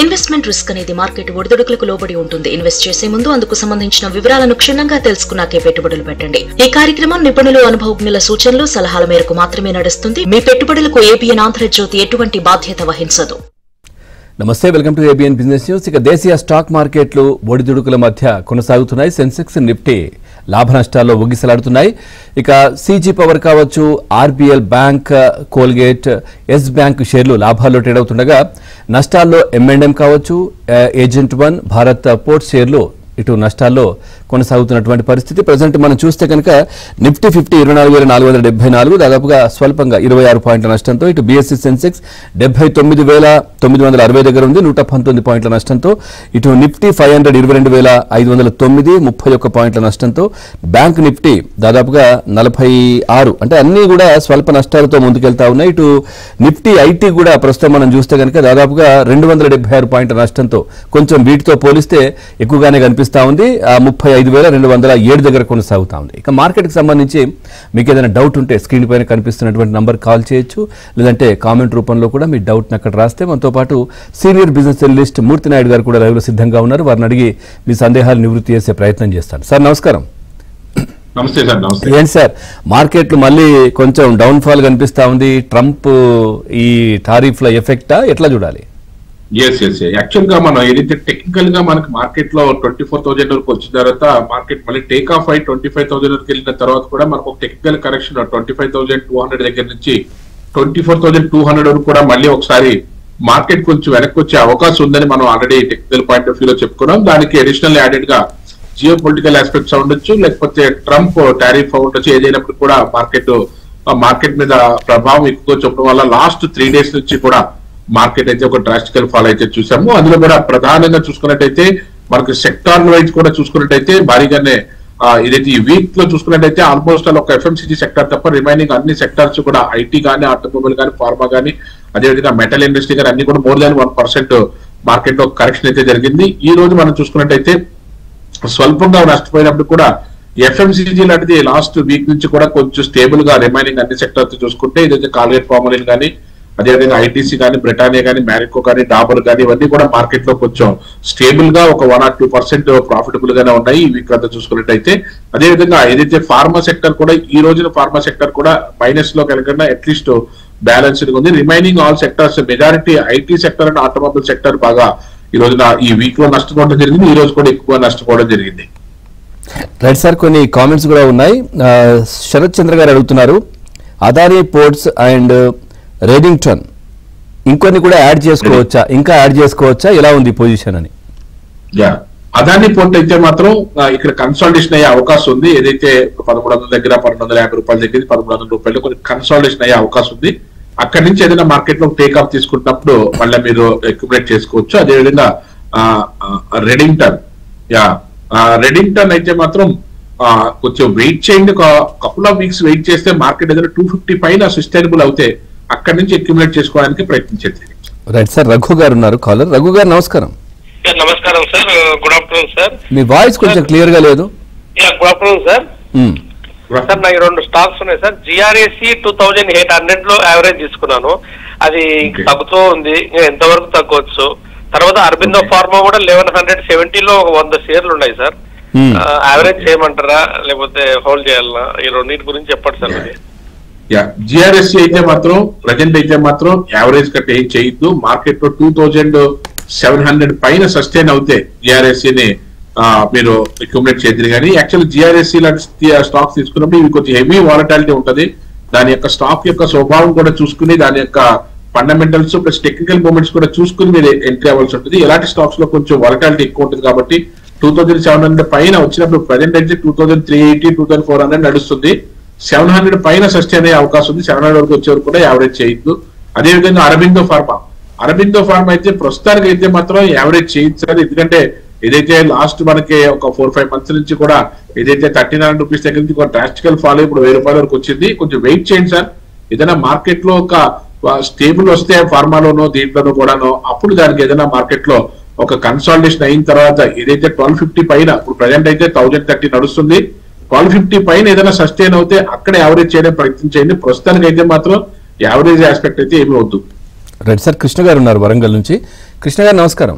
Investment risk అనేది market ఒడిదుడుకులకు లోబడి ఉంటుంది. ఇన్వెస్ట్ చేసే ముందు అందుకు సంబంధించిన వివరాలను క్షుణ్ణంగా తెలుసుకున్నాకే పెట్టుబడులు పెట్టండి. ఈ కార్యక్రమం నిపుణులు, అనుభవజ్ఞుల సూచనలు, సలహాల మేరకు మాత్రమే నడుస్తుంది. మీ పెట్టుబడులకు ఏబిఎన్ ఆంధ్రజ్యోతి ఎటువంటి బాధ్యత వహించదు. నమస్తే, welcome to ABN business news. ఇక దేశీయ స్టాక్ మార్కెట్లు ఒడిదుడుకుల మధ్య కొనసాగుతున్నాయి. సెన్సెక్స్, నిఫ్టీ లాభ నష్టాల్లో ఊగిసలాడుతున్నాయి. ఇక సీజీ పవర్ కావచ్చు, RBL bank, Colgate, Yes Bank షేర్లు లాభాల్లో ట్రేడ్ అవుతుండగా నష్టాల్లో M&M కావచ్చు, ఏజెంట్ వన్, భారత్ పోర్ట్ షేర్లు ఇటు నష్టాల్లో కొనసాగుతున్నటువంటి పరిస్థితి. ప్రజెంట్ మనం చూస్తే కనుక నిఫ్టీ 50 24,474 దాదాపుగా స్వల్పంగా 26 పాయింట్ల నష్టంతో, ఇటు బీఎస్సీ సెన్సెక్స్ 79,960 దగ్గర ఉంది 119 పాయింట్ల నష్టంతో, ఇటు నిఫ్టీ 500 22,509 31 పాయింట్ల నష్టంతో, బ్యాంక్ నిఫ్టీ దాదాపుగా 46 అంటే అన్ని కూడా స్వల్ప నష్టాలతో ముందుకెళ్తా ఉన్నాయి. ఇటు నిఫ్టీ ఐటీ కూడా ప్రస్తుతం మనం చూస్తే కనుక దాదాపుగా 276 పాయింట్ల నష్టంతో కొంచెం వీటితో పోలిస్తే ఎక్కువగానే కనిపిస్తుంది. 35,207 దగ్గర కొనసాగుతా ఉంది. ఇక మార్కెట్ కి సంబంధించి మీకు ఏదైనా డౌట్ ఉంటే స్క్రీన్ పైన కనిపిస్తున్నటువంటి నంబర్ కాల్ చేయొచ్చు, లేదంటే కామెంట్ రూపంలో కూడా మీ డౌట్ అక్కడ రాస్తే మనతో పాటు సీనియర్ బిజినెస్ అనలిస్ట్ మూర్తి నాయుడు గారు కూడా లైవ్ లో సిద్ధంగా ఉన్నారు. వారిని అడిగి మీ సందేహాలు నివృత్తి చేసే ప్రయత్నం చేస్తాను. సార్ నమస్కారం. నమస్తే సార్. నమస్తే. ఏంటి సార్, మార్కెట్లు మళ్ళీ కొంచెం డౌన్ ఫాల్ కనిపిస్తా ఉంది. ట్రంప్ ఈ టారిఫ్ల ఎఫెక్టా, ఎట్లా చూడాలి? యాక్చువల్ గా మనం ఏదైతే టెక్నికల్ గా మనకి మార్కెట్ లో 24,000 వరకు వచ్చిన తర్వాత మార్కెట్ మళ్ళీ టేక్ ఆఫ్ అయి 25,000 వరకు వెళ్ళిన తర్వాత కూడా మనకు ఒక టెక్నికల్ కరెక్షన్ 25,200 దగ్గర నుంచి 24,200 వరకు కూడా మళ్ళీ ఒకసారి మార్కెట్ కొంచెం వెనక్కి వచ్చే అవకాశం ఉందని మనం ఆల్రెడీ టెక్నికల్ పాయింట్ ఆఫ్ వ్యూలో చెప్పుకున్నాం. దానికి అడిషనల్ యాడెడ్ గా జియో పొలిటికల్ ఆస్పెక్ట్స్ ఉండొచ్చు, లేకపోతే ట్రంప్ టారిఫ్ ఉండొచ్చు. ఏదైనప్పుడు కూడా మార్కెట్ మీద ప్రభావం ఎక్కువ చూపడం వల్ల లాస్ట్ 3 days నుంచి కూడా మార్కెట్ అయితే ఒక డ్రాస్టికల్ ఫాల్ అయితే చూసాము. అందులో కూడా ప్రధానంగా చూసుకున్నట్టయితే మనకు సెక్టార్ వైజ్ కూడా చూసుకున్నట్టయితే భారీగానే ఇదైతే ఈ వీక్ లో చూసుకున్నట్టయితే ఆల్మోస్ట్ ఒక FMCG సెక్టర్ తప్ప రిమైనింగ్ అన్ని సెక్టార్స్ కూడా ఐటీ కానీ, ఆటోమొబైల్ కానీ, ఫార్మా కానీ, అదేవిధంగా మెటల్ ఇండస్ట్రీ కానీ అన్ని కూడా మోర్ దాన్ 1% మార్కెట్ లో కరెక్షన్ అయితే జరిగింది. ఈ రోజు మనం చూసుకున్నట్టయితే స్వల్పంగా నష్టపోయినప్పుడు కూడా FMCG లాంటిది లాస్ట్ వీక్ నుంచి కూడా కొంచెం స్టేబుల్ గా రిమైనింగ్ అన్ని సెక్టర్స్ చూసుకుంటే ఇదైతే కాల్గేట్ ఫార్మలిన్ కానీ, అదేవిధంగా ఐటీసీ కానీ, బ్రిటానియా కానీ, మ్యారికో కానీ, డాబర్ కానీ ఇవన్నీ కూడా మార్కెట్ లో కొంచెం స్టేబుల్ గా ఒక 1 or 2% ప్రాఫిటబుల్ గానే ఉన్నాయి ఈ వీక్ అంతా చూసుకున్నట్టయితే. అదేవిధంగా ఏదైతే ఫార్మా సెక్టర్ కూడా ఈ రోజున ఫార్మా సెక్టర్ కూడా మైనస్ లో కనుక అట్లీస్ట్ బ్యాలెన్స్డ్ ఉంది. Remaining all sectors majority IT sector and automobile sector బాగా ఈ రోజున ఈ వీక్ లో నష్టపోవడం జరిగింది. ఈ రోజు కూడా ఎక్కువ నష్టపోవడం జరిగింది. రైట్ సార్, కొన్ని కామెంట్స్ కూడా ఉన్నాయి. శరత్ చంద్ర గారు అడుగుతున్నారు, అదానీ పోర్ట్స్ అండ్ రెడింగ్టన్ ఇంకొన్ని కూడా యాడ్ చేసుకోవచ్చా, ఇంకా యాడ్ చేసుకోవచ్చా, ఎలా ఉంది పొజిషన్ అని? అదానీ పోర్ట్ అయితే మాత్రం ఇక్కడ కన్సాలిడేషన్ అయ్యే అవకాశం ఉంది. ఏదైతే 1,300 దగ్గర 1,250 రూపాయల దగ్గర 1,300 రూపాయలు కొన్ని కన్సాలిడేషన్ అయ్యే అవకాశం ఉంది. అక్కడి నుంచి ఏదైనా మార్కెట్ లో టేక్ ఆఫ్ తీసుకుంటున్నప్పుడు మళ్ళీ మీరు అక్యుములేట్ చేసుకోవచ్చు. అదేవిధంగా రెడింగ్టన్ అయితే మాత్రం కొంచెం వెయిట్ చేయండి, ఒక కపుల్ ఆఫ్ వీక్స్ వెయిట్ చేస్తే మార్కెట్ ఏదైనా 250 పైన సస్టైనబుల్ అవుతే అక్కడి నుంచి అక్యుములేట్ చేసుకోవడానికి ప్రయత్నించండి. రైట్ సార్, రఘు గారు ఉన్నారు కాలర్. రఘు గారు నమస్కారం. నమస్కారం సార్, గుడ్ ఆఫ్టర్నూన్ సార్. మీ వాయిస్ కొంచెం క్లియర్ గా లేదు. Good afternoon sir. సార్ నాకు 2 స్టాక్స్ ఉన్నాయి సార్. GRSE 2,800 లో యావరేజ్ తీసుకున్నాను, అది తగ్గుతూ ఉంది, ఎంతవరకు తగ్గవచ్చు? తర్వాత అరబిందో ఫార్మా కూడా 1,170 లో 100 షేర్లు ఉన్నాయి సార్. యావరేజ్ చేయమంటారా లేకపోతే హోల్డ్ చేయాలన్నా? ఈ రెండింటి గురించి చెప్పండి సార్. GRSE అయితే మాత్రం ప్రజెంట్ అయితే మాత్రం యావరేజ్ కట్ ఏం చేయొద్దు. మార్కెట్ లో 2,700 పైన సస్టైన్ అవుతే GRSE ని మీరు అక్యుములేట్ చేద్దరు. కానీ యాక్చువల్ GRSE లాంటి స్టాక్స్ తీసుకున్నప్పుడు ఇవి కొంచెం హెవీ వాలటాలిటీ ఉంటుంది. దాని యొక్క స్టాక్ యొక్క స్వభావం కూడా చూసుకుని, దాని యొక్క ఫండమెంటల్స్ ప్లస్ టెక్నికల్ మూమెంట్స్ కూడా చూసుకుని మీరు ఎంట్రీ అవ్వాల్సి ఉంటుంది. ఎలాంటి స్టాక్స్ లో కొంచెం వాలటాలిటీ ఎక్కువ ఉంటుంది కాబట్టి 2,700 పైన వచ్చినప్పుడు ప్రజెంట్ అయితే 2,380, 2,400 నడుస్తుంది. 700 పైన సస్టైన్ అయ్యే అవకాశం ఉంది. 700 వరకు వచ్చే వరకు కూడా యావరేజ్ చేయొద్దు. అదేవిధంగా అరబిందో ఫార్మా అయితే ప్రస్తుతానికి అయితే మాత్రం యావరేజ్ చేయించాలి. ఎందుకంటే ఏదైతే లాస్ట్ మనకి ఒక 4-5 months నుంచి కూడా ఏదైతే 39 రూపీస్ దగ్గర నుంచి ఒక డ్రాస్టికల్ ఫాల్ ఇప్పుడు 1,000 రూపాయల వరకు వచ్చింది. కొంచెం వెయిట్ చేయండి సార్. ఏదైనా మార్కెట్ లో ఒక స్టేబుల్ వస్తే ఫార్మాలోనో దీంట్లోనూ కూడానో అప్పుడు దానికి ఏదైనా మార్కెట్ లో ఒక కన్సాలిడేషన్ అయిన తర్వాత ఏదైతే 1250 పైన ఇప్పుడు ప్రజెంట్ అయితే 1030 నడుస్తుంది. 1250 పైన ఏదైనా సస్టైన్ అవుతే అక్కడ యావరేజ్ చేయడం ప్రయత్నం చేయండి. ప్రస్తుతానికి అయితే మాత్రం యావరేజ్ ఆస్పెక్ట్ అయితే ఏమి వద్దు. రైట్ సార్, కృష్ణ గారు ఉన్నారు వరంగల్ నుంచి. కృష్ణ గారు నమస్కారం.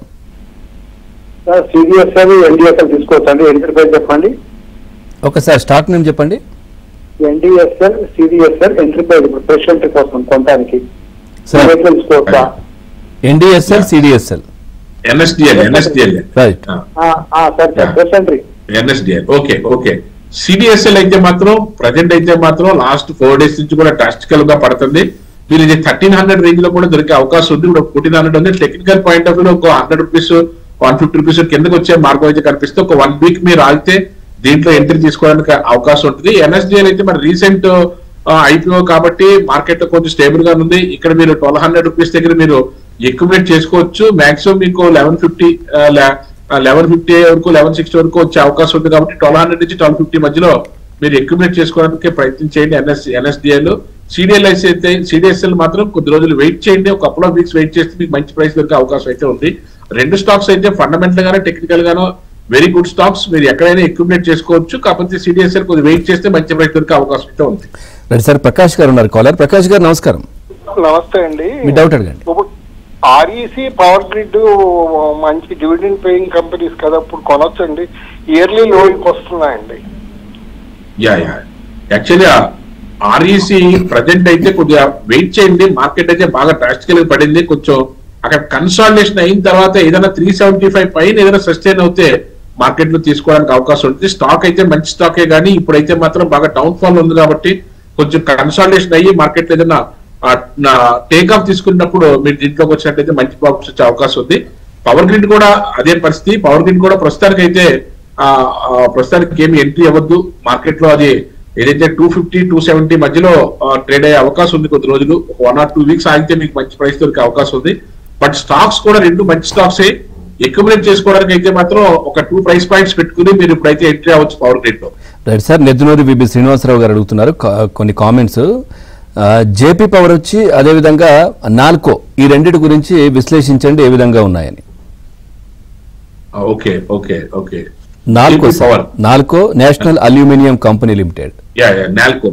సార్ సిడిఎస్ఎల్ ఎన్డిఎస్ఎల్ తీసుకోవచ్చండి, ఎంటర్ప్రైజ్ చెప్పండి. ఒకసారి స్టాక్ నేమ్ చెప్పండి. ఎన్డిఎస్ఎల్ సిడిఎస్ఎల్ ఎంటర్ప్రైజ్, ఇప్పుడు ఫ్రెష్ ఎంట్రీ కోసం కొనడానికి తీసుకోవచ్చా? NDSL CDSL NSDL right. Sir fresh entry NSDL. Okay okay. CDSL అయితే మాత్రం ప్రజెంట్ అయితే మాత్రం లాస్ట్ 4 days నుంచి కూడా డ్రాస్టికల్ గా పడుతుంది. మీరు ఇది 1300 రేంజ్ లో కూడా దొరికే అవకాశం ఉంది. ఇప్పుడు 1400 ఉంది. టెక్నికల్ పాయింట్ ఆఫ్ వ్యూలో ఒక 100 రూపీస్ 150 రూపీస్ కిందకి వచ్చే మార్గం అయితే కనిపిస్తే ఒక 1 week మీరు ఆగితే దీంట్లో ఎంట్రీ తీసుకోవడానికి అవకాశం ఉంటుంది. ఎన్ఎస్డిఎల్ అయితే మరి రీసెంట్ ఐపీఓ కాబట్టి మార్కెట్ లో కొంచెం స్టేబుల్ గా ఉంది. ఇక్కడ మీరు 1200 రూపీస్ దగ్గర మీరు ఎక్యుమిలేట్ చేసుకోవచ్చు. మాక్సిమం మీకు 1150 వరకు 1160 వరకు వచ్చే అవకాశం ఉంది కాబట్టి 1200 నుంచి 1250 మధ్యలో మీరు ఎక్యుమిలేట్ చేసుకోవడానికి ప్రయత్నం చేయండి. ఎన్ఎస్డిఎల్. సిడిఎస్ఎల్ మాత్రం కొద్ది రోజులు వెయిట్ చేయండి. ఒక కపుల్ ఆఫ్ వీక్స్ వెయిట్ చేస్తే మీకు మంచి ప్రైస్ దొరికే అవకాశం అయితే ఉంది. రెండు స్టాక్స్ అయితే ఫండమెంటల్ గానే టెక్నికల్ గానో వెరీ గుడ్ స్టాక్స్. మీరు ఎక్కడైనా ఎక్యుమిలేట్ చేసుకోవచ్చు. కాకపోతే సిడిఎస్ఎల్ కొద్దిగా వెయిట్ చేస్తే మంచి ప్రైస్ దొరికే అవకాశం అయితే ఉంది. రైట్ సార్, ప్రకాష్ గారు ఉన్నారు కాలర్. ప్రకాష్ గారు నమస్కారం. నమస్తే అండి. మీ డౌట్ అడగండి. ఆర్ఈసీ పవర్ గ్రిడ్ మంచి డివిడెండ్ పేయింగ్ కంపెనీస్ కదా, ఇప్పుడు కొనొచ్చండి. ఇయర్లీ లోకి వస్తున్నాయండి. యాక్చువల్లీ ఆర్ఈసీ ప్రజెంట్ అయితే కొద్దిగా వెయిట్ చేయండి. మార్కెట్ అయితే బాగా డ్రాస్టికల్ గా పడింది. కొంచెం అక్కడ కన్సాలిడేషన్ అయిన తర్వాత ఏదైనా 375 పైన ఏదైనా సస్టైన్ అవుతే మార్కెట్ లో తీసుకోవడానికి అవకాశం ఉంటుంది. స్టాక్ అయితే మంచి స్టాకే కానీ ఇప్పుడైతే మాత్రం బాగా డౌన్ ఫాల్ ఉంది కాబట్టి కొంచెం కన్సాలిడేషన్ అయ్యి మార్కెట్ లో ఏదైనా టేక్ ఆఫ్ తీసుకున్నప్పుడు మీరు దీంట్లోకి వచ్చినట్టయితే మంచి ప్రాఫిట్స్ వచ్చే అవకాశం ఉంది. పవర్ గ్రిడ్ కూడా అదే పరిస్థితి. పవర్ గ్రిడ్ కూడా ప్రస్తుతానికి ఏమి ఎంట్రీ అవ్వద్దు. మార్కెట్ లో అది ఏదైతే 250-270 మధ్యలో ట్రేడ్ అయ్యే అవకాశం ఉంది. కొద్ది రోజులు 1 or 2 weeks ఆగితే మీకు మంచి ప్రైస్ దొరికే అవకాశం ఉంది. బట్ స్టాక్స్ కూడా రెండు మంచి స్టాక్స్. ఎక్యుమిలేట్ చేసుకోవడానికి అయితే మాత్రం ఒక 2 price points పెట్టుకుని మీరు ఇప్పుడైతే ఎంట్రీ అవ్వచ్చు పవర్ గ్రిడ్ లో. రైట్ సార్, నెద్దునూరి విబి శ్రీనివాసరావు గారు అడుగుతున్నారు కొన్ని కామెంట్స్. జేపీ పవర్ వచ్చి అదేవిధంగా నాల్కో, ఈ రెండింటి గురించి విశ్లేషించండి ఏ విధంగా ఉన్నాయని. Okay okay okay. NALCO power, NALCO national aluminium company limited. NALCO.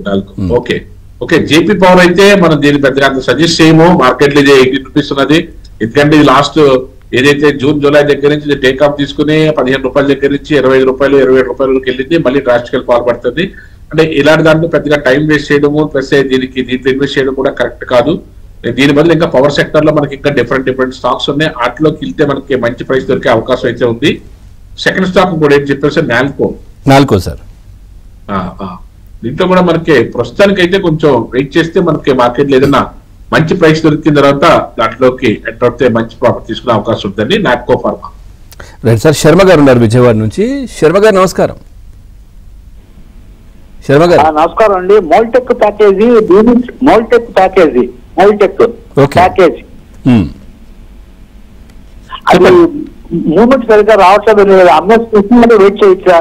Okay okay. JP power అయితే మనం దీన్ని పెద్దగా సజెస్ట్ చేయము. మార్కెట్ లో ఇది 80 రూపీస్ ఉన్నది. ఎందుకంటే ఇది లాస్ట్ ఏదైతే June July దగ్గర నుంచి టేక్ ఆఫ్ తీసుకుని 15 రూపాయల దగ్గర నుంచి 25 రూపాయలు 27 రూపాయలకు వెళ్ళింది. మళ్ళీ డ్రాస్టికల్ ఫాల్ పడుతుంది. అంటే ఇలాంటి దాంట్లో పెద్దగా టైం వేస్ట్ చేయడము ప్లస్ దీంట్లో ఇన్వెస్ట్ చేయడం కూడా కరెక్ట్ కాదు. దీని బదులు ఇంకా పవర్ సెక్టర్ లో మనకి ఇంకా డిఫరెంట్ స్టాక్స్ ఉన్నాయి. వాటిలోకి వెళ్తే మనకి మంచి ప్రైస్ దొరికే అవకాశం అయితే ఉంది. సెకండ్ స్టాక్ కూడా ఏం చెప్పారు సార్? నాల్కో సార్. దీంట్లో కూడా మనకి ప్రస్తుతానికి అయితే కొంచెం వెయిట్ చేస్తే మనకి మార్కెట్ లో ఏదైనా మంచి ప్రైస్ దొరికిన తర్వాత దాంట్లోకి ఎంటర్ అవుతే మంచి ప్రాఫిట్ తీసుకునే అవకాశం ఉందండి. Natco pharma. Right sir, Sharma గారు ఉన్నారు విజయవాడ నుంచి. శర్మ గారు నమస్కారం. శర్మ గారు నమస్కారం అండి. మోల్టెక్ ప్యాకేజీ ప్యాకేజీ అది మూమెంట్ సరిగ్గా రావట్లేదు. అమ్మేసి వెయిట్ చేయొచ్చా?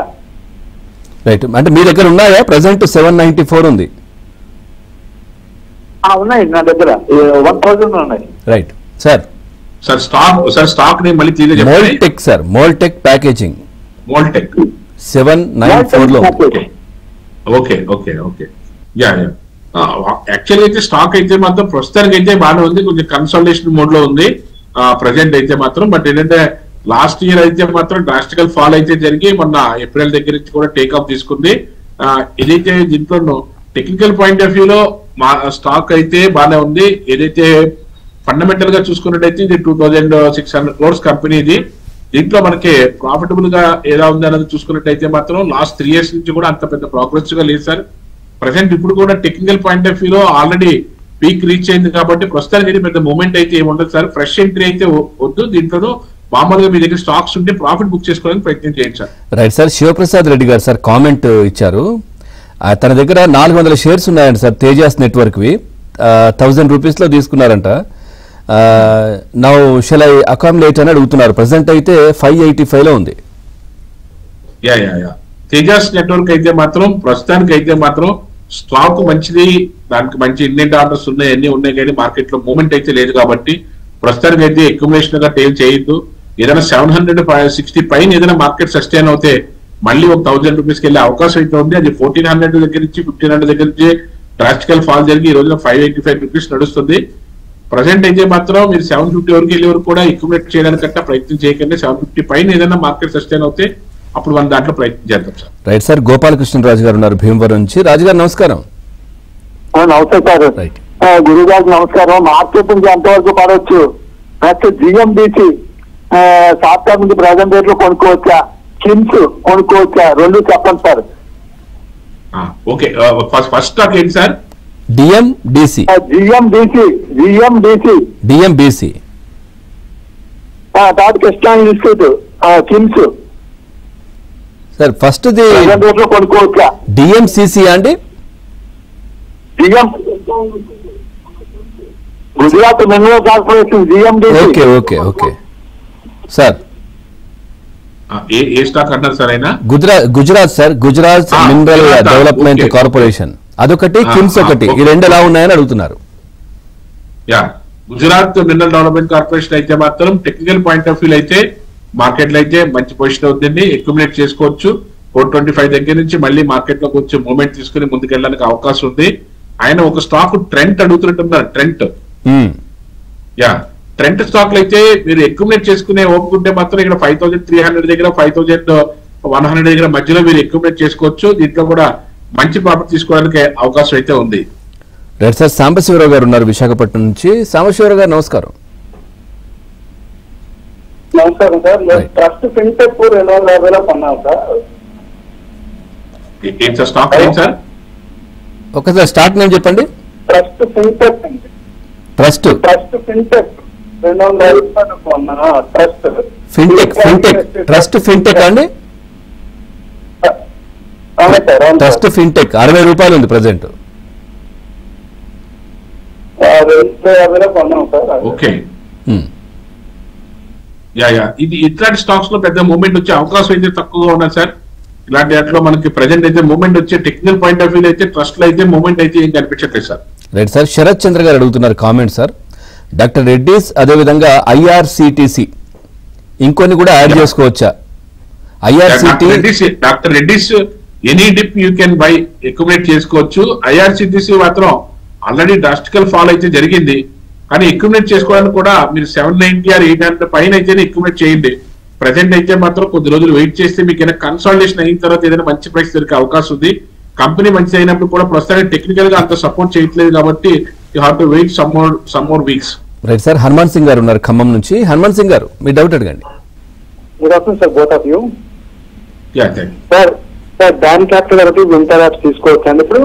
రైట్, అంటే మీ దగ్గర ఉన్నాయా? ప్రెసెంట్ 794 ఉంది. ఉన్నాయి నా దగ్గర 1000 ఉన్నాయి. Right sir. స్టాక్ ని మళ్ళీ మోల్టెక్ సార్, మోల్టెక్ ప్యాకేజింగ్, మోల్టెక్ 794 లో. Okay okay okay. యాక్చువల్ అయితే స్టాక్ అయితే మాత్రం ప్రస్తుతానికి అయితే బాగానే ఉంది. కొంచెం కన్సల్టేషన్ మోడ్ లో ఉంది ప్రజెంట్ అయితే మాత్రం. బట్ ఏంటంటే లాస్ట్ ఇయర్ అయితే మాత్రం డ్రాస్టికల్ ఫాల్ అయితే జరిగి మొన్న ఏప్రిల్ దగ్గర నుంచి కూడా టేక్ ఆఫ్ తీసుకుంది. ఏదైతే దీంట్లో టెక్నికల్ పాయింట్ ఆఫ్ వ్యూలో మా స్టాక్ అయితే బాగానే ఉంది. ఏదైతే ఫండమెంటల్ గా చూసుకున్నట్టయితే ఇది 2600 crores కంపెనీ. ఇది దీంట్లో మనకి ప్రాఫిటబుల్ గా ఎలా ఉంది అనేది చూసుకున్నట్టయితే మాత్రం లాస్ట్ 3 years నుంచి కూడా అంత పెద్ద ప్రోగ్రెస్ గా లేదు సార్. ప్రెసెంట్ ఇప్పుడు కూడా టెక్నికల్ పాయింట్ ఆఫ్ వ్యూలో ఆల్రెడీ పీక్ రీచ్ అయింది కాబట్టి ప్రస్తుతానికి పెద్ద మూమెంట్ అయితే ఏముండదు సార్. ఫ్రెష్ ఎంట్రీ అయితే వద్దు. దీంట్లో మామూలుగా మీ దగ్గర స్టాక్స్ ఉంటే ప్రాఫిట్ బుక్ చేసుకోవడానికి ప్రయత్నం చేయండి sir. Right sir. Shivaprasad Reddy గారు సార్ కామెంట్ ఇచ్చారు. తన దగ్గర 400 shares ఉన్నాయండి సార్, తేజాస్ నెట్వర్క్వి. 1000 రూపీస్లో తీసుకున్నారంట. నౌ షెల్ ఐ అకామిడేట్ అని అడుగుతున్నారు. ప్రెసెంట్ అయితే 585లో ఉంది. తేజాస్ నెట్వర్క్ అయితే మాత్రం ప్రస్తుతానికి అయితే మాత్రం స్టాక్ మంచిది. దానికి మంచి ఇండియన్ ఆర్డర్స్ ఉన్నాయి, అన్ని ఉన్నాయి. కానీ మార్కెట్ లో మూమెంట్ అయితే లేదు కాబట్టి ప్రస్తుతానికి అయితే అక్యుములేషన్ గా టేల్ చేయొద్దు. ఏదైనా 760 పైన ఏదైనా మార్కెట్ సస్టైన్ అవుతే మళ్ళీ ఒక 1000 రూపీస్కి వెళ్ళే అవకాశం అయితే ఉంది. అది 1400 దగ్గర నుంచి 1500 దగ్గర నుంచి డ్రాస్టికల్ ఫాల్ జరిగి ఈ రోజున 585 రూపీస్ నడుస్తుంది. ప్రజెంట్ అయితే మాత్రం మీరు 750 వరకు వెళ్ళే వరకు కూడా అక్యుములేట్ చేయడానికంటే ప్రయత్నం చేయకండి. 750 పైన ఏదైనా మార్కెట్ సస్టైన్ అవుతే అప్పుడు మనం దాంట్లో ప్రయత్నం చేద్దాం సార్. Right sir. గోపాలకృష్ణరాజు గారు ఉన్నారు భీమవరం నుంచి. రాజు గారు నమస్కారం. నమస్తే సార్. రైట్. గురుగారు నమస్కారం. మార్కెట్ నుంచి ఎంతవరకు పడవచ్చు? నెక్స్ట్ జిఎండిసి సాఫ్ట్వేర్ నుంచి ప్రజెంట్ రేట్ లో కొనుక్కోవచ్చా, కిమ్స్ కొనుక్కోవచ్చా, రెండు చెప్పండి సార్. ఓకే, ఫస్ట్ స్టాక్ ఏంటి సార్? డిఎండిసి. డిఎంబిసి తర్వాత Krishna Institute, KIMS sir. First present rate లో కొనుక్కోవచ్చా? డిఎంసిసి అండి. Gujarat Mineral Corporation GMDC. Okay okay okay sir. ఏ స్టాక్ అంటారు సార్ అయినా? Gujarat sir. Gujarat Mineral Development Corporation అదొకటి, కిమ్స్ ఒకటి. ఈ రెండు ఎలా ఉన్నాయని అడుగుతున్నారు. Yeah, Gujarat Mineral Development Corporation అయితే మాత్రం టెక్నికల్ పాయింట్ ఆఫ్ వ్యూ అయితే మార్కెట్ లో అయితే మంచి పొజిషన్ అవుతుంది, అక్యుములేట్ చేసుకోవచ్చు. 425 దగ్గర నుంచి మళ్ళీ మార్కెట్ లో కొంచెం మూవ్మెంట్ తీసుకుని ముందుకెళ్ళడానికి అవకాశం ఉంది. ఆయన ఒక స్టాక్ ట్రెంట్ అడుగుతున్నట్టున్నారు. ట్రెంట్, యా, ట్రెంట్ స్టాక్ లో అయితే మీరు అక్యుములేట్ చేసుకునే ఓపిక ఉంటే మాత్రం ఇక్కడ 5300 దగ్గర 5100 దగ్గర మధ్యలో మీరు అక్యుములేట్ చేసుకోవచ్చు. దీంట్లో కూడా మంచి ప్రాఫిట్ తీసుకోవడానికి అవకాశం అయితే ఉంది. Right sir. సాంబశివరావు గారు ఉన్నారు విశాఖపట్నం నుంచి. సాంబశివరావు గారు నమస్కారం. నమస్కారం సార్. ట్రస్ట్ ఫిన్టెక్ 2050 కొన్నాను సార్. ఏం సార్ స్టాక్ ఏంటి సార్? ఒకసారి స్టాక్ నేమ్ చెప్పండి. Trust fintech. ట్రస్ట్ ఫిన్టెక్ 2050 కొన్నా. ట్రస్ట్ ఫిన్టెక్ అండి. ట్రస్ట్ ఫిన్టెక్ 60 రూపాయలు ఉంది ప్రజెంట్. 2050 కొన్నాం సార్. ఓకే, యా యా, ఇది ఇట్లాంటి స్టాక్స్ లో పెద్ద మూవ్మెంట్ వచ్చే అవకాశం అయితే తక్కువగా ఉన్నది సార్. ఇలాంటి వాటిలో మనకి ప్రజెంట్ అయితే మూవ్మెంట్ వచ్చే టెక్నికల్ పాయింట్ ఆఫ్ వ్యూ అయితే ట్రస్ట్ లో అయితే మూవ్మెంట్ అయితే ఏం కనిపించట్లేదు sir. Right sir. Sharath Chandra గారు అడుగుతున్నారు కామెంట్ సార్. డాక్టర్ రెడ్డిస్ అదేవిధంగా ఐఆర్సిటిసి ఇంకొన్ని కూడా యాడ్ చేసుకోవచ్చా? Doctor Reddy's any dip you can buy, accumulate చేసుకోవచ్చు. ఐఆర్సిటిసి మాత్రం ఆల్రెడీ డ్రాస్టికల్ ఫాల్ అయితే జరిగింది, కానీ అక్యుములేట్ చేసుకోవడానికి కూడా మీరు 790 or 800 పైన అయితేనే అక్యుములేట్ చేయండి. ప్రజెంట్ అయితే మాత్రం కొద్ది రోజులు వెయిట్ చేస్తే మీకు ఏదైనా కన్సాలిడేషన్ అయిన తర్వాత ఏదైనా మంచి ప్రైస్ దొరికే అవకాశం ఉంది. కంపెనీ మంచి అయినప్పుడు కూడా ప్రస్తుతానికి టెక్నికల్ గా అంత సపోర్ట్ చేయట్లేదు కాబట్టి you have to wait some more weeks. Right sir. Hanuman Singh గారు ఉన్నారు ఖమ్మం నుంచి. హనుమాన్ సింగ్ గారు మీ డౌట్ అడగండి. Good afternoon sir, both of you. Yeah, thank you sir. Sir Dawn Capital ఒకటి వింటర్ యాప్స్ తీసుకోవచ్చు అండి ఇప్పుడు?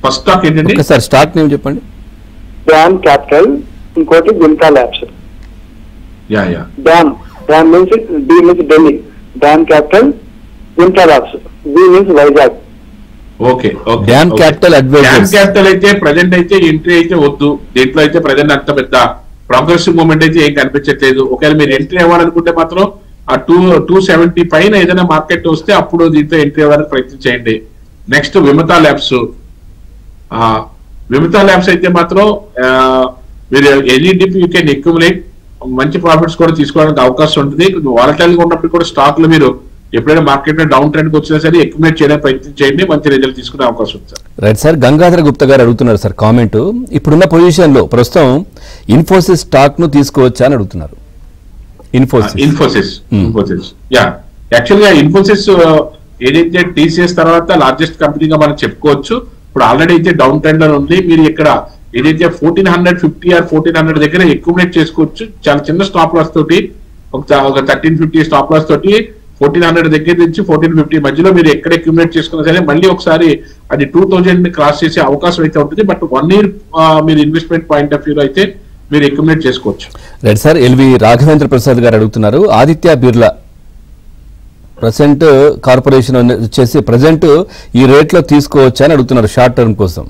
ఫస్ట్ స్టాక్ ఏంటండి? సార్ స్టాక్ నేమ్ చెప్పండి. డాన్ క్యాపిటల్, ఇంకోటి Winter Labs. Yeah yeah, Dawn means D means Delhi, Dawn Capital, Winter Labs, V means Vizag. Okay okay. Don Capital Advisors. Don Capital అయితే present అయితే entry అయితే వద్దు. దీంట్లో అయితే ప్రజెంట్ అంత పెద్ద ప్రోగ్రెసివ్ మూవ్మెంట్ అయితే ఏం కనిపించట్లేదు. ఒకవేళ మీరు ఎంట్రీ అవ్వాలనుకుంటే మాత్రం ఆ 270 పైన ఏదైనా మార్కెట్ వస్తే అప్పుడు దీంట్లో ఎంట్రీ అవ్వడానికి ప్రయత్నం చేయండి. నెక్స్ట్ విమతా ల్యాబ్స్ అయితే మాత్రం మీరు any dip you can accumulate, మంచి ప్రాఫిట్స్ కూడా తీసుకోవడానికి అవకాశం ఉంటుంది. వాలటైల్ గా ఉన్నప్పుడు కూడా స్టాక్లు మీరు ఎప్పుడైనా మార్కెట్ లో డౌన్ ట్రెండ్ కి వచ్చినా సరే అక్యుములేట్ చేయడానికి ప్రయత్నం చేయండి, మంచి రిజల్ట్ తీసుకునే అవకాశం ఉంది sir. Right sir. Gangadhara Gupta గారు అడుగుతున్నారు సార్ కామెంట్. ఇప్పుడున్న పొజిషన్ లో ప్రస్తుతం ఇన్ఫోసిస్ స్టాక్ ను తీసుకోవచ్చా అని అడుగుతున్నారు. ఇన్ఫోసిస్ యా, యాక్చువల్ గా ఇన్ఫోసిస్ ఏదైతే టీసీఎస్ తర్వాత లార్జెస్ట్ కంపెనీగా మనం చెప్పుకోవచ్చు. ఇప్పుడు ఆల్రెడీ అయితే డౌన్ ట్రెండ్ లో ఉంది. మీరు ఇక్కడ ఏదైతే 1450 or 1400 దగ్గర అక్యుములేట్ చేసుకోవచ్చు. చాలా చిన్న స్టాప్ లాస్ తోటి, ఒక 1350 స్టాప్ లాస్ తోటి 1400 దగ్గర నుంచి 1450 మధ్యలో మీరు ఎక్కడ అక్యుములేట్ చేసుకున్నా సరే మళ్ళీ ఒకసారి అది 2000 క్రాస్ చేసే అవకాశం అయితే ఉంటుంది. బట్ 1 year మీరు ఇన్వెస్ట్మెంట్ పాయింట్ ఆఫ్ వ్యూ అయితే మీరు అక్యుములేట్ చేసుకోవచ్చు. Right sir. LV Raghavendra Prasad గారు అడుగుతున్నారు. ఆదిత్య బిర్లా ప్రెసెంట్ కార్పొరేషన్ వచ్చేసి ప్రజెంట్ ఈ రేట్ లో తీసుకోవచ్చా అని అడుగుతున్నారు షార్ట్ టర్మ్ కోసం.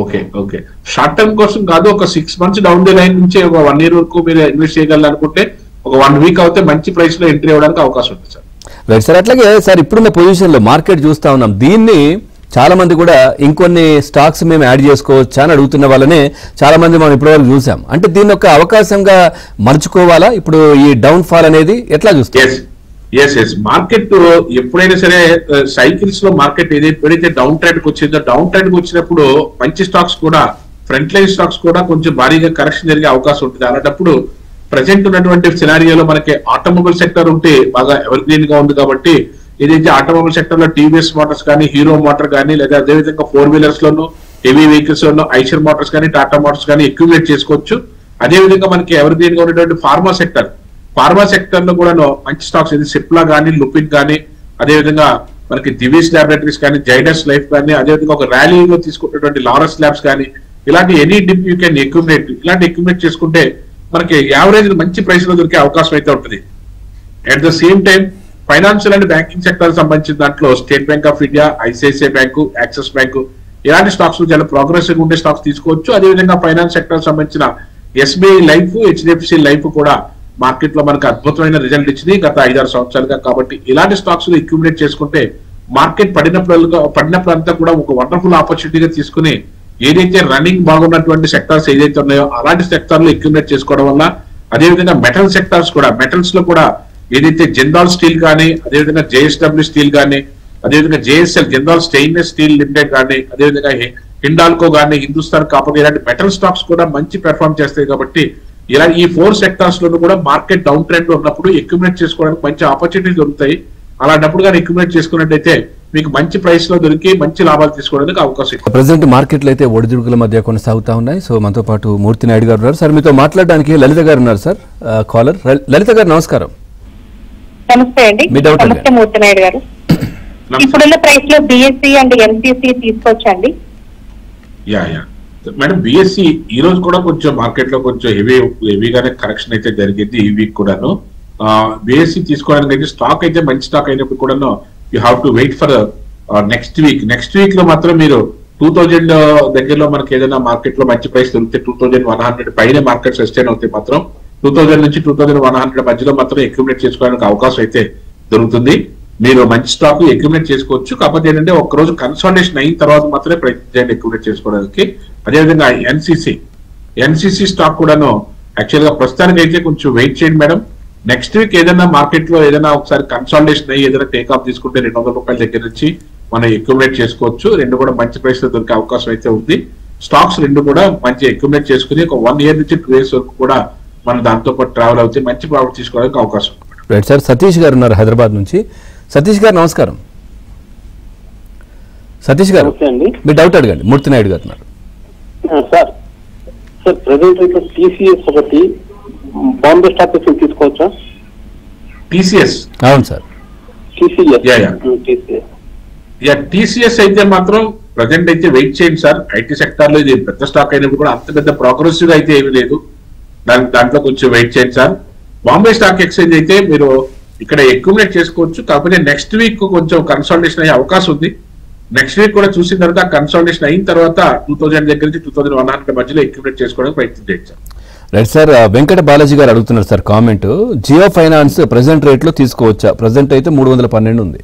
ఓకే ఓకే, షార్ట్ టర్మ్ కోసం కాదు, ఒక 6 months డౌన్ ది లైన్ నుంచి ఒక 1 year వరకు మీరు ఇన్వెస్ట్ చేయగలనుకుంటే ఒక 1 week అయితే మంచి ప్రైస్ లో ఎంట్రీ అవ్వడానికి అవకాశం ఉంది సార్. Right sir. అట్లాగే సార్ ఇప్పుడున్న పొజిషన్ లో మార్కెట్ చూస్తా ఉన్నాం. దీన్ని చాలా మంది కూడా ఇంకొన్ని స్టాక్స్ మేము యాడ్ చేసుకోవచ్చా అని అడుగుతున్న వాళ్ళనే చాలా మంది మనం ఇప్పటివరకు చూసాం. అంటే దీన్ని ఒక అవకాశంగా మర్చుకోవాలా ఇప్పుడు ఈ డౌన్ ఫాల్ అనేది ఎట్లా చూస్తాం? ఎస్ మార్కెట్ ఎప్పుడైనా సరే సైకిల్స్ లో మార్కెట్ ఎప్పుడైతే డౌన్ ట్రెండ్ కి వచ్చిందో, డౌన్ ట్రెండ్ కి వచ్చినప్పుడు మంచి స్టాక్స్ కూడా ఫ్రంట్ లైన్ స్టాక్స్ కూడా కొంచెం భారీగా కరెక్షన్ జరిగే అవకాశం ఉంటుంది. అలాంటప్పుడు ప్రజెంట్ ఉన్నటువంటి సినారియోలో మనకి ఆటోమొబైల్ సెక్టర్ ఉంటే బాగా ఎవర్ గ్రీన్ గా ఉంది కాబట్టి ఏదైతే ఆటోమొబైల్ సెక్టర్ లో టీవీఎస్ మోటార్స్ కానీ, హీరో మోటార్ కానీ, లేదా అదేవిధంగా 4 వీలర్స్ లోను, హెవీ వెహికల్స్ లోను ఐషర్ మోటార్స్ కానీ, టాటా మోటార్స్ కానీ అక్యుములేట్ చేసుకోవచ్చు. అదేవిధంగా మనకి ఎవర్ గ్రీన్ గా ఉన్నటువంటి ఫార్మా సెక్టర్ లో కూడా మంచి స్టాక్స్ ఇది సిప్లా కానీ, లుపిన్ కానీ, అదేవిధంగా మనకి దివీస్ ల్యాబొరేటరీస్ కానీ, జైడస్ లైఫ్ కానీ, అదేవిధంగా ఒక ర్యాలీలో తీసుకున్నటువంటి లారస్ ల్యాబ్స్ కానీ, ఇలాంటి any dip you can accumulate. ఇలాంటి అక్యుములేట్ చేసుకుంటే మనకి యావరేజ్ మంచి ప్రైస్ లో దొరికే అవకాశం అయితే ఉంటుంది. At the same time financial and banking sector సంబంధించిన దాంట్లో state bank of India, ICICI bank, axis bank ఇలాంటి స్టాక్స్ చాలా ప్రోగ్రెసివ్ ఉండే స్టాక్స్ తీసుకోవచ్చు. అదేవిధంగా ఫైనాన్స్ సెక్టర్ సంబంధించిన ఎస్బీఐ లైఫ్, హెచ్డిఎఫ్సి లైఫ్ కూడా మార్కెట్ లో మనకు అద్భుతమైన రిజల్ట్ ఇచ్చింది గత 5-6 సంవత్సరాలుగా. కాబట్టి ఇలాంటి స్టాక్స్ అక్యుములేట్ చేసుకుంటే మార్కెట్ పడినప్పుడు అంతా కూడా ఒక వండర్ఫుల్ ఆపర్చునిటీగా తీసుకుని ఏదైతే రన్నింగ్ బాగున్నటువంటి సెక్టార్స్ ఏదైతే ఉన్నాయో అలాంటి సెక్టార్ లో అక్యుములేట్ చేసుకోవడం వల్ల, అదేవిధంగా మెటల్ సెక్టార్స్ కూడా మెటల్స్ లో కూడా ఏదైతే జిందాల్ స్టీల్ కానీ, అదేవిధంగా జేఎస్డబ్ల్యూ స్టీల్ కానీ, అదేవిధంగా JSL Jindal stainless steel limited కానీ, అదేవిధంగా హిండాల్కో కానీ, హిందుస్థాన్ కాపర్ ఇలాంటి మెటల్ స్టాక్స్ కూడా మంచి పెర్ఫార్మ్ చేస్తాయి. కాబట్టి ఇలా ఈ 4 సెక్టార్స్ లోనూ కూడా మార్కెట్ డౌన్ ట్రెండ్ ఉన్నప్పుడు అక్యుములేట్ చేసుకోవడానికి మంచి ఆపర్చునిటీ దొరుకుతాయి. అలాంటప్పుడు కానీ అక్యుములేట్ చేసుకున్నట్టయితే మీకు మంచి ప్రైస్ లో దొరికి మంచి లాభాలు తీసుకోవడానికి అవకాశం. ప్రెసెంట్ మార్కెట్లు అయితే ఒడిదుడుకుల మధ్య కొనసాగుతా ఉన్నాయి. సో మనతో పాటు మూర్తి నాయుడు గారు ఉన్నారు. సార్ మీతో మాట్లాడడానికి లలిత గారు ఉన్నారు. సార్ కాలర్ లలిత గారు నమస్కారం. నమస్తే అండి. నమస్తే మూర్తి నాయుడు గారు. ఇప్పుడున్న ప్రైస్ లో బిఎస్సి అండ్ ఎన్సిసి తీసుకోవచ్చండి? మేడం బిఎస్సి ఈ రోజు కూడా కొంచెం మార్కెట్ లో కొంచెం హెవీగానే కరెక్షన్ అయితే జరిగింది ఈ వీక్ కూడాను. బిఎస్సి తీసుకోవడానికి అయితే స్టాక్ అయితే మంచి స్టాక్ అయినప్పుడు కూడాను you have to wait for next week లో మాత్రం మీరు 2000 దగ్గరలో మనకి ఏదైనా మార్కెట్ లో మంచి ప్రైస్ దొరికితే 2100 పైన మార్కెట్ సస్టైన్ అవుతాయి. మాత్రం 2000 నుంచి 2100 మధ్యలో మాత్రం అక్యుములేట్ చేసుకోవడానికి అవకాశం అయితే దొరుకుతుంది. మీరు మంచి స్టాక్ అక్యుములేట్ చేసుకోవచ్చు. కాకపోతే ఏంటంటే ఒక రోజు కన్సాలిడేషన్ అయిన తర్వాత మాత్రమే ప్రయత్నం చేయండి అక్యుములేట్ చేసుకోవడానికి. అదేవిధంగా ఎన్సిసి స్టాక్ కూడాను యాక్చువల్ గా ప్రస్తుతానికి అయితే కొంచెం వెయిట్ చేయండి మేడం. నెక్స్ట్ వీక్ ఏదైనా మార్కెట్ లో ఏదైనా ఒకసారి కన్సాలిడేషన్ అయ్యి ఏదైనా టేక్ ఆఫ్ తీసుకుంటే 200 రూపాయల దగ్గర నుంచి మనం అక్యుములేట్ చేసుకోవచ్చు. రెండు కూడా మంచి ప్రైస్ లో దొరికే అవకాశం అయితే ఉంది. స్టాక్స్ రెండు కూడా మంచి అక్యుములేట్ చేసుకుని ఒక 1 year నుంచి 2 years వరకు కూడా మనం దాంతో పాటు ట్రావెల్ అవుతే మంచి ప్రాఫిట్ తీసుకోవడానికి అవకాశం ఉంది. Right sir. సతీష్ గారు ఉన్నారు హైదరాబాద్ నుంచి. సతీష్ గారు నమస్కారం. సతీష్ గారు మీ డౌట్ అడగండి. మూర్తి నాయుడు గారు ఉన్నారు. సార్ ప్రెసెంట్ టీసీఎస్ ఒకటి బాంబే స్టాక్ ఎక్స్చేంజ్ తీసుకోవచ్చా? టీసీఎస్? అవును సార్. టీసీఎస్ అయితే మాత్రం ప్రజెంట్ అయితే వెయిట్ చేయండి సార్. ఐటీ సెక్టార్ లో ఇది పెద్ద స్టాక్ అయినప్పుడు కూడా అంత పెద్ద ప్రోగ్రెసివ్ గా అయితే ఏమీ లేదు. దాంట్లో కొంచెం వెయిట్ చేయండి సార్. బాంబే స్టాక్ ఎక్స్చేంజ్ అయితే మీరు ఇక్కడ అక్యుములేట్ చేసుకోవచ్చు. కాకపోతే నెక్స్ట్ వీక్ కొంచెం కన్సాలిడేషన్ అయ్యే అవకాశం ఉంది. నెక్స్ట్ వీక్ కూడా చూసిన తర్వాత కన్సాలిడేషన్ అయిన తర్వాత 2000 దగ్గర నుంచి 2100 మధ్యలో అక్యుములేట్ చేసుకోవడానికి ప్రయత్నం చేయండి sir. Right sir. Venkata Balaji గారు అడుగుతున్నారు sir comment. Jio finance present rate లో తీసుకోవచ్చా? ప్రెసెంట్ అయితే 312 ఉంది.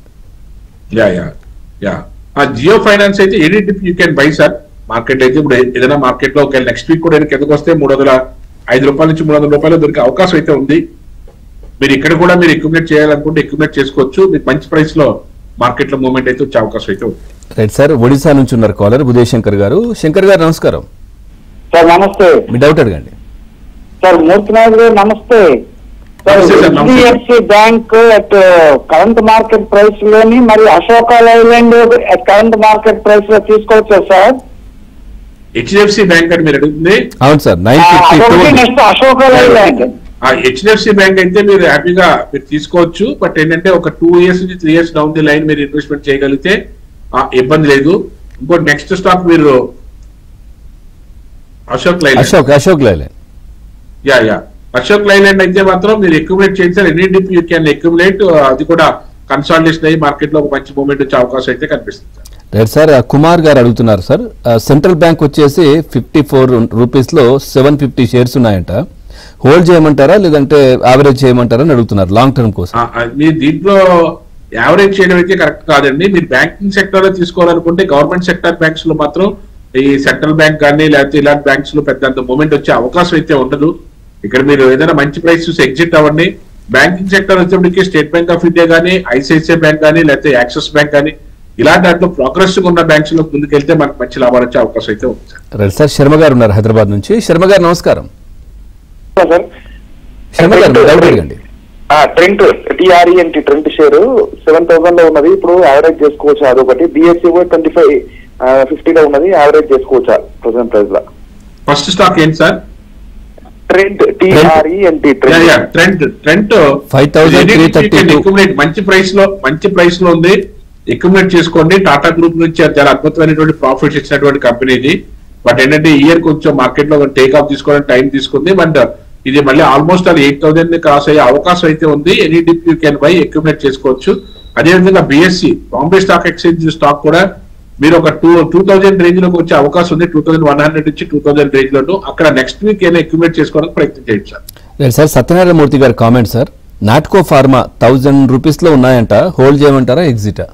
జియో ఫైనాన్స్ అయితే any dip you can buy sir. Market అయితే ఇప్పుడు ఏదైనా మార్కెట్ లో ఒకవేళ నెక్స్ట్ వీక్ కూడా ఎందుకు వస్తే 305 రూపాయల నుంచి 300 రూపాయలు దొరికే అవకాశం అయితే ఉంది. మీరు ఇక్కడ కూడా మీరు అక్యుములేట్ చేయాలనుకుంటే అక్యుములేట్ చేసుకోవచ్చు. మీకు మంచి ప్రైస్ లో మార్కెట్ లో మూవ్మెంట్ అయితే వచ్చే అవకాశం అయితే ఉంది. Right sir. ఒడిశా నుంచి ఉన్నారు కాలర్ ఉదయ్ శంకర్ గారు. శంకర్ గారు నమస్కారం. సార్ నమస్తే. మీ డౌట్ అడగండి. సార్ మూర్తి నాయుడు గారు నమస్తే. HDFC bank at current market price లోని మరి Ashoka Leyland at current market price లో తీసుకోవచ్చా సార్? హెచ్డిఎఫ్సి బ్యాంక్ అని మీరు అడుగుతుంది? అవును sir. Next Ashoka Leyland HDFC bank అయితే మీరు హ్యాపీగా మీరు తీసుకోవచ్చు. బట్ ఏంటంటే ఒక 2 years నుంచి 3 years డౌన్ ది లైన్ మీరు ఇన్వెస్ట్మెంట్ చేయగలిగితే ఇబ్బంది లేదు. ఇంకో నెక్స్ట్ స్టాక్ మీరు అశోక్ లైలాండ్ అశోక్ లైలాండ్ అయితే మాత్రం మీరు అక్యుములేట్ చేయండి sir. Any dip you can accumulate. అది కూడా కన్సాలిడేషన్ అయ్యి మార్కెట్ లో ఒక మంచి మూవ్మెంట్ వచ్చే అవకాశం అయితే కనిపిస్తుంది సార్. Right sir. కుమార్ గారు అడుగుతున్నారు సార్. సెంట్రల్ బ్యాంక్ వచ్చేసి 54 రూపీస్ లో 750 షేర్స్ ఉన్నాయంట. హోల్డ్ చేయమంటారా లేదంటే యావరేజ్ చేయమంటారా అని అడుగుతున్నారు లాంగ్ టర్మ్ కోసం. మీరు దీంట్లో యావరేజ్ చేయడం అయితే కరెక్ట్ కాదండి. మీరు బ్యాంకింగ్ సెక్టర్ లో తీసుకోవాలనుకుంటే గవర్నమెంట్ సెక్టర్ బ్యాంక్స్ లో మాత్రం ఈ సెంట్రల్ బ్యాంక్ కానీ లేకపోతే ఇలాంటి బ్యాంక్స్ లో పెద్ద మూవ్మెంట్ వచ్చే అవకాశం అయితే ఉండదు. ఇక్కడ మీరు ఏదైనా మంచి ప్రైస్ చూసి ఎగ్జిట్ అవ్వండి. బ్యాంకింగ్ సెక్టర్ వచ్చేప్పటికి స్టేట్ బ్యాంక్ ఆఫ్ ఇండియా కానీ, ఐసిఐసిఐ బ్యాంక్ కానీ, లేకపోతే యాక్సిస్ బ్యాంక్ కానీ ఇలాంటి దాంట్లో ప్రోగ్రెసివ్ ఉన్న బ్యాంక్స్ లో ముందుకెళ్తే మనకు మంచి లాభాలు వచ్చే అవకాశం అయితే ఉంది సార్. సార్ శర్మ గారు ఉన్నారు హైదరాబాద్ నుంచి. శర్మ గారు నమస్కారం. శర్మ గారు డౌట్ అడగండి. ట్రెంట్ టిఆర్ఈఎన్టీ ట్రెంట్ షేర్ 7,000 లో ఉన్నది, ఇప్పుడు యావరేజ్ చేసుకోవచ్చు అదొకటి. బిఎస్సి 2550 లో ఉన్నది, యావరేజ్ చేసుకోవచ్చా ప్రెసెంట్ ప్రైస్ లో? ఫస్ట్ స్టాక్ ఏంటి సార్? ట్రెంట్ టిఆర్ఈఎన్టీ ట్రెంట్ 5332 మంచి ప్రైస్ లో ఉంది. అక్యుములేట్ చేసుకోండి. టాటా గ్రూప్ నుంచి చాలా అద్భుతమైనటువంటి ప్రాఫిట్స్ ఇచ్చినటువంటి కంపెనీ ఇది. బట్ ఏంటంటే ఇయర్ కొంచెం మార్కెట్ లో టేక్ ఆఫ్ తీసుకోవడానికి టైం తీసుకుంది. బట్ ఇది మళ్ళీ ఆల్మోస్ట్ అది 8,000 క్రాస్ అయ్యే అవకాశం అయితే ఉంది. Any dip you can buy, accumulate చేసుకోవచ్చు. అదేవిధంగా BSc Bombay stock exchange stock కూడా మీరు ఒక 2,000 రేంజ్ లోకి వచ్చే అవకాశం ఉంది. 2,100 నుంచి 2,000 రేంజ్ లో అక్కడ నెక్స్ట్ వీక్ ఏమైనా అక్యుములేట్ చేసుకోవడానికి ప్రయత్నం చేయండి సార్. సార్ సత్యనారాయణ మూర్తి గారి comment sir, Natco pharma 1000 rupees లో ఉన్నాయంట, హోల్డ్ చేయమంటారా ఎగ్జిటా?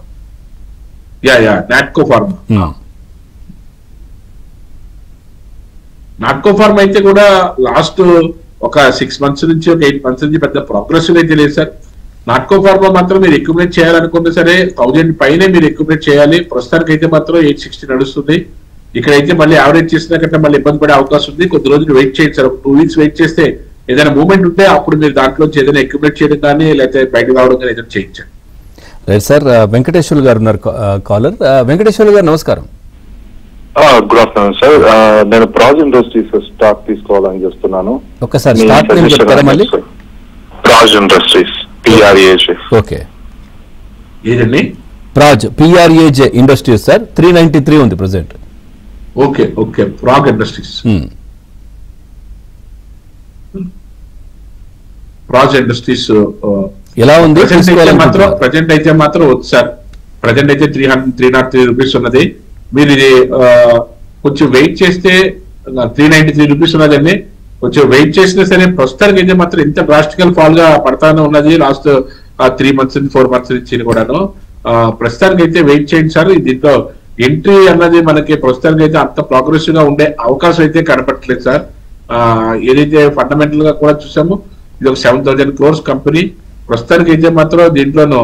నాట్కో ఫార్మా అయితే కూడా లాస్ట్ ఒక 6 మంత్స్ నుంచి ఒక 8 మంత్స్ నుంచి పెద్ద ప్రోగ్రెసివ్ అయితే లేదు సార్. నాట్కో ఫార్మా మాత్రం మీరు అక్యుములేట్ చేయాలనుకుంటే సరే 1000 పైనే మీరు అక్యుములేట్ చేయాలి. ప్రస్తుతానికి అయితే మాత్రం 860 నడుస్తుంది. ఇక్కడైతే మళ్ళీ యావరేజ్ చేసిన కంటే మళ్ళీ ఇబ్బంది పడే అవకాశం ఉంది. కొద్ది రోజులు వెయిట్ చేయండి సార్. 2 వీక్స్ వెయిట్ చేస్తే ఏదైనా మూవ్మెంట్ ఉంటే అప్పుడు మీరు దాంట్లోంచి ఏదైనా అక్యుములేట్ చేయడం కానీ లేకపోతే బయటకు రావడం కానీ ఏదైనా చేయించండి. Right sir. వెంకటేశ్వర్ గారు ఉన్నారు కాలర్. వెంకటేశ్వర్ గారు నమస్కారం. Good afternoon sir. నేను ప్రాజ్ ఇండస్ట్రీస్ స్టాక్ తీసుకోవాలని చేస్తున్నాను. ఒకసారి స్టాక్ నేమ్ చెప్తారా మళ్ళీ? Praj industries PRAJ. ఓకే, ఏదండి? Praj PRAJ industries sir. 393 ఉంది present. Okay Prague industries. Praj industries ఎలా ఉంది? ప్రజెంట్ అయితే మాత్రం వద్దు సార్. ప్రజెంట్ అయితే 303 రూపీస్ ఉన్నది. మీరు ఇది కొంచెం వెయిట్ చేస్తే 393 రూపీస్ ఉన్నదండి. కొంచెం వెయిట్ చేసినా సరే ప్రస్తుతానికి అయితే మాత్రం ఇంత డ్రాస్టికల్ ఫాల్ గా పడతానే ఉన్నది లాస్ట్ 3 మంత్స్ నుంచి 4 మంత్స్ నుంచి కూడాను. ప్రస్తుతానికి అయితే వెయిట్ చేయండి సార్. దీంట్లో ఎంట్రీ అన్నది మనకి ప్రస్తుతానికి అయితే అంత ప్రోగ్రెసివ్ గా ఉండే అవకాశం అయితే కనపడట్లేదు సార్. ఏదైతే ఫండమెంటల్ గా కూడా చూసామో ఇది ఒక 7,000 crores కంపెనీ. ప్రస్తుతానికి అయితే మాత్రం దీంట్లోనూ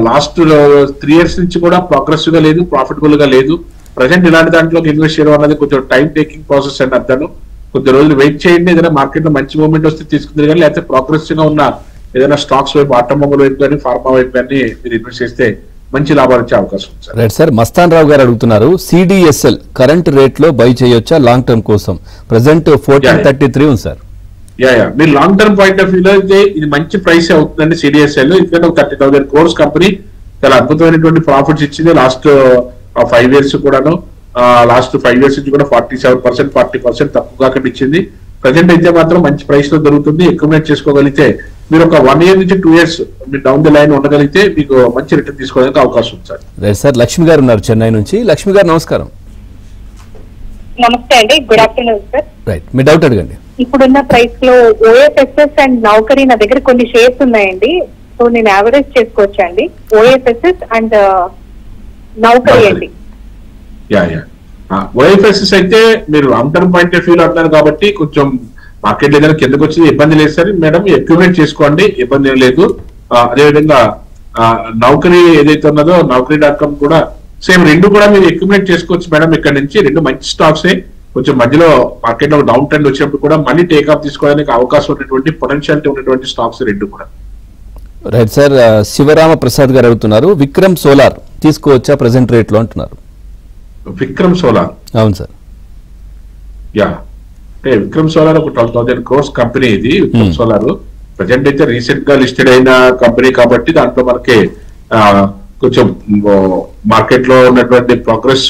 లాస్ట్ 3 years నుంచి కూడా ప్రోగ్రెసివ్ గా లేదు, ప్రాఫిటబుల్ గా లేదు. ప్రజెంట్ ఇలాంటి దాంట్లోకి ఇన్వెస్ట్ చేయడం అనేది కొంచెం టైం టేకింగ్ ప్రాసెస్ అని అర్థాను. కొద్ది రోజులు వెయిట్ చేయండి. ఏదైనా మార్కెట్ లో మంచి మూవ్మెంట్ వస్తే తీసుకుంటారు కానీ, లేకపోతే ప్రోగ్రెసివ్ గా ఉన్న ఏదైనా స్టాక్స్ వైపు, ఆటోమొబైల్ వైపు కానీ, ఫార్మా వైపు కానీ మీరు ఇన్వెస్ట్ చేస్తే మంచి లాభాలు వచ్చే అవకాశం ఉంది sir. Right sir. Mastan Rao గారు అడుగుతున్నారు, CDSL కరెంట్ రేట్ లో బై చేయొచ్చా లాంగ్ టర్మ్ కోసం? ప్రెసెంట్ 1433 ఉంది సార్. మీరు లాంగ్ టర్మ్ పాయింట్ ఆఫ్ వ్యూలో అయితే ఇది మంచి ప్రైస్ అవుతుందండి CDSL. ఎందుకంటే ఒక 30,000 crores కంపెనీ చాలా అద్భుతమైనటువంటి ప్రాఫిట్స్ ఇచ్చింది లాస్ట్ 5 years కూడాను. లాస్ట్ 5 years నుంచి కూడా 47%, 40% తక్కువ కాకుండా ఇచ్చింది. ప్రజెంట్ అయితే మాత్రం మంచి ప్రైస్ లో దొరుకుతుంది. అక్యుములేట్ చేసుకోగలిగితే మీరు ఒక 1 year నుంచి 2 years మీరు డౌన్ ది లైన్ ఉండగలిగితే మీకు మంచి రిటర్న్ తీసుకోవడానికి అవకాశం ఉంది సార్. Right sir. లక్ష్మి గారు ఉన్నారు చెన్నై నుంచి. లక్ష్మి గారు నమస్కారం. నమస్తే అండి, గుడ్ ఆఫ్టర్నూన్ సార్. రైట్, మీ డౌట్ అడగండి. ఇప్పుడున్న ప్రైస్ లో OFSS అండ్ నౌకరీ నా దగ్గర కొన్ని షేర్స్ ఉన్నాయండి. సో నేను యావరేజ్ చేసుకోవచ్చా అండి? OFSS అండ్ నౌకరీ అండి. OFSS అయితే మీరు లాంగ్ టర్మ్ పాయింట్ ఆఫ్ వ్యూలో అంటున్నారు కాబట్టి కొంచెం మార్కెట్ ఏదైనా కిందకు వచ్చి ఇబ్బంది లేదు సార్. మేడం అక్యుములేట్ చేసుకోండి, ఇబ్బంది ఏం లేదు. అదేవిధంగా నౌకరీ ఏదైతే ఉన్నదో Naukri.com కూడా సేమ్, రెండు కూడా మీరు అక్యుములేట్ చేసుకోవచ్చు మేడం. ఇక్కడ నుంచి రెండు మంచి స్టాక్స్. కొంచెం మధ్యలో మార్కెట్ లో డౌన్ ట్రెండ్ వచ్చినప్పుడు కూడా మళ్ళీ టేక్ ఆఫ్ తీసుకోవడానికి అవకాశం ఉన్నటువంటి పొటెన్షియాలిటీ ఉన్నటువంటి స్టాక్స్ రెండు కూడా. Right sir. శివరామ ప్రసాద్ గారు అడుగుతున్నారు, విక్రమ్ సోలార్ తీసుకోవచ్చా ప్రెసెంట్ రేట్ లో అంటున్నారు. విక్రమ్ సోలార్? అవును సార్. అంటే విక్రమ్ సోలార్ ఒక 12,000 crores కంపెనీ ఇది. విక్రమ్ సోలార్ ప్రజెంట్ అయితే రీసెంట్ గా లిస్టెడ్ అయిన కంపెనీ కాబట్టి దాంట్లో మనకి కొంచెం మార్కెట్ లో ఉన్నటువంటి ప్రోగ్రెస్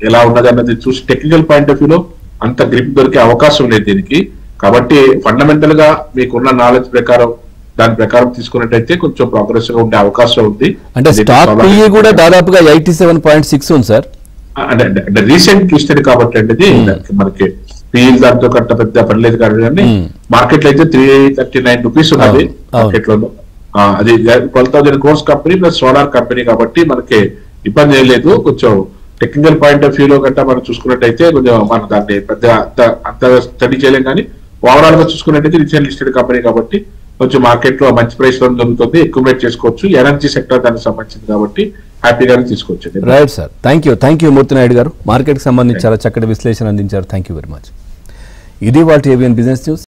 ఎలా ఉన్నది అన్నది చూసి టెక్నికల్ పాయింట్ ఆఫ్ వ్యూలో అంత గ్రిప్ దొరికే అవకాశం లేదు దీనికి. కాబట్టి ఫండమెంటల్ గా మీకున్న నాలెడ్జ్ ప్రకారం దాని ప్రకారం తీసుకున్నట్టయితే కొంచెం ప్రోగ్రెసివ్ గా ఉండే అవకాశం ఉంది. అంటే స్టాక్ PE కూడా దాదాపుగా 87.6 ఉంది సార్. అంటే రీసెంట్ లిస్టెడ్ కాబట్టి అండి మనకి PE దాంతో కట్ట పెద్ద పడలేదు కానీ మార్కెట్ లో అయితే 339 రూపీస్ ఉన్నది మార్కెట్ లో. అది 12,000 crores company plus solar company కాబట్టి మనకి ఇబ్బంది ఏం లేదు. కొంచెం టెక్నికల్ పాయింట్ ఆఫ్ వ్యూలో గట్టా మనం చూసుకున్నట్టయితే కొంచెం మనం దాన్ని పెద్ద అంత స్టడీ చేయలేం కానీ ఓవరాల్ గా చూసుకున్నట్టయితే రీసెంట్ లిస్టెడ్ కంపెనీ కాబట్టి కొంచెం మార్కెట్ లో మంచి ప్రైస్ లో దొరుకుతుంది, అక్యుములేట్ చేసుకోవచ్చు. ఎనర్జీ సెక్టర్ దానికి సంబంధించింది కాబట్టి హ్యాపీగానే తీసుకోవచ్చు. రైట్ సార్, థ్యాంక్ యూ మూర్తి నాయుడు గారు. మార్కెట్కి సంబంధించి చాలా చక్కటి విశ్లేషణ అందించారు. Thank you very much. ఇది వాటి ఏబిఎన్ బిజినెస్ న్యూస్.